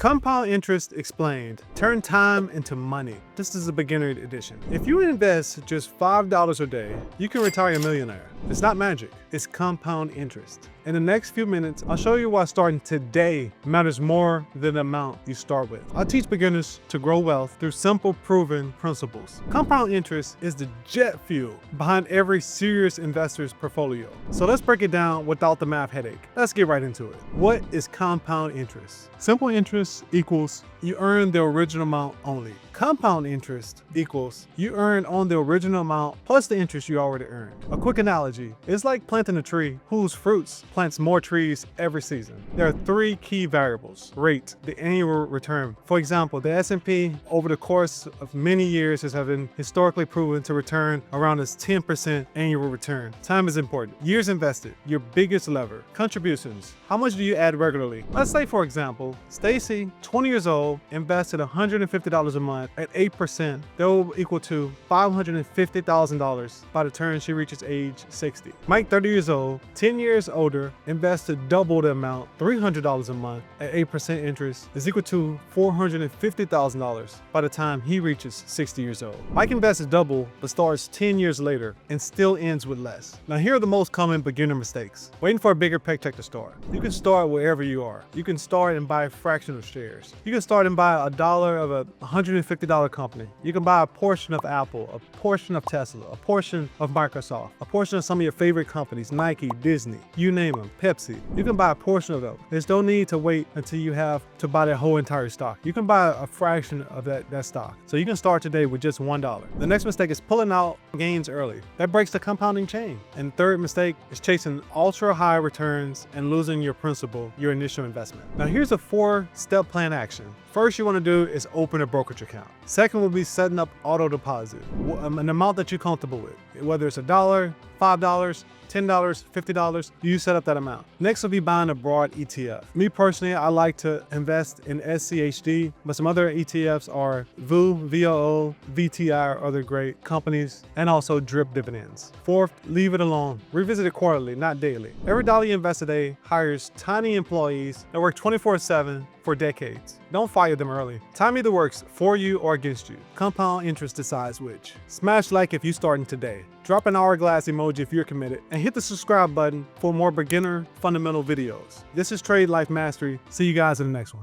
Compound Interest Explained. Turn time into money. This is a beginner edition. If you invest just $5 a day, you can retire a millionaire. It's not magic, it's compound interest. In the next few minutes, I'll show you why starting today matters more than the amount you start with. I teach beginners to grow wealth through simple, proven principles. Compound interest is the jet fuel behind every serious investor's portfolio. So let's break it down without the math headache. Let's get right into it. What is compound interest? Simple interest equals you earn the original amount only. Compound interest equals you earn on the original amount plus the interest you already earned. A quick analogy, it's like planting a tree whose fruits plants more trees every season. There are three key variables. Rate, the annual return. For example, the S&P over the course of many years has been historically proven to return around a 10% annual return. Time is important. Years invested, your biggest lever. Contributions, how much do you add regularly? Let's say, for example, Stacy, 20 years old, invested $150 a month at 8%. That will equal to $550,000 by the time she reaches age 60. Mike, 30 years old, 10 years older, invested double the amount, $300 a month at 8% interest is equal to $450,000 by the time he reaches 60 years old. Mike invests double but starts 10 years later and still ends with less. Now here are the most common beginner mistakes. Waiting for a bigger paycheck to start. You can start wherever you are. You can start and buy fractional shares. You can start and buy $1 of a $150 company. You can buy a portion of Apple, a portion of Tesla, a portion of Microsoft, a portion of some of your favorite companies, Nike, Disney, you name them, Pepsi. You can buy a portion of those. There's no need to wait until you have to buy the whole entire stock. You can buy a fraction of that stock. So you can start today with just $1. The next mistake is pulling out gains early. That breaks the compounding chain. And third mistake is chasing ultra high returns and losing your principal, your initial investment. Now here's a 4-step plan action. First you want to do is open a brokerage account. Second will be setting up auto deposit, an amount that you're comfortable with. Whether it's $1, $5, $10, $50, you set up that amount. Next will be buying a broad ETF. Me personally, I like to invest in SCHD, but some other ETFs are VOO, VOO, VTI, or other great companies, and also drip dividends. Fourth, leave it alone. Revisit it quarterly, not daily. Every dollar you invest today hires tiny employees that work 24/7 for decades. Don't fire them early. Time either works for you or against you. Compound interest decides which. Smash like if you're starting today. Drop an hourglass emoji if you're committed, and hit the subscribe button for more beginner fundamental videos. This is Trade Life Mastery. See you guys in the next one.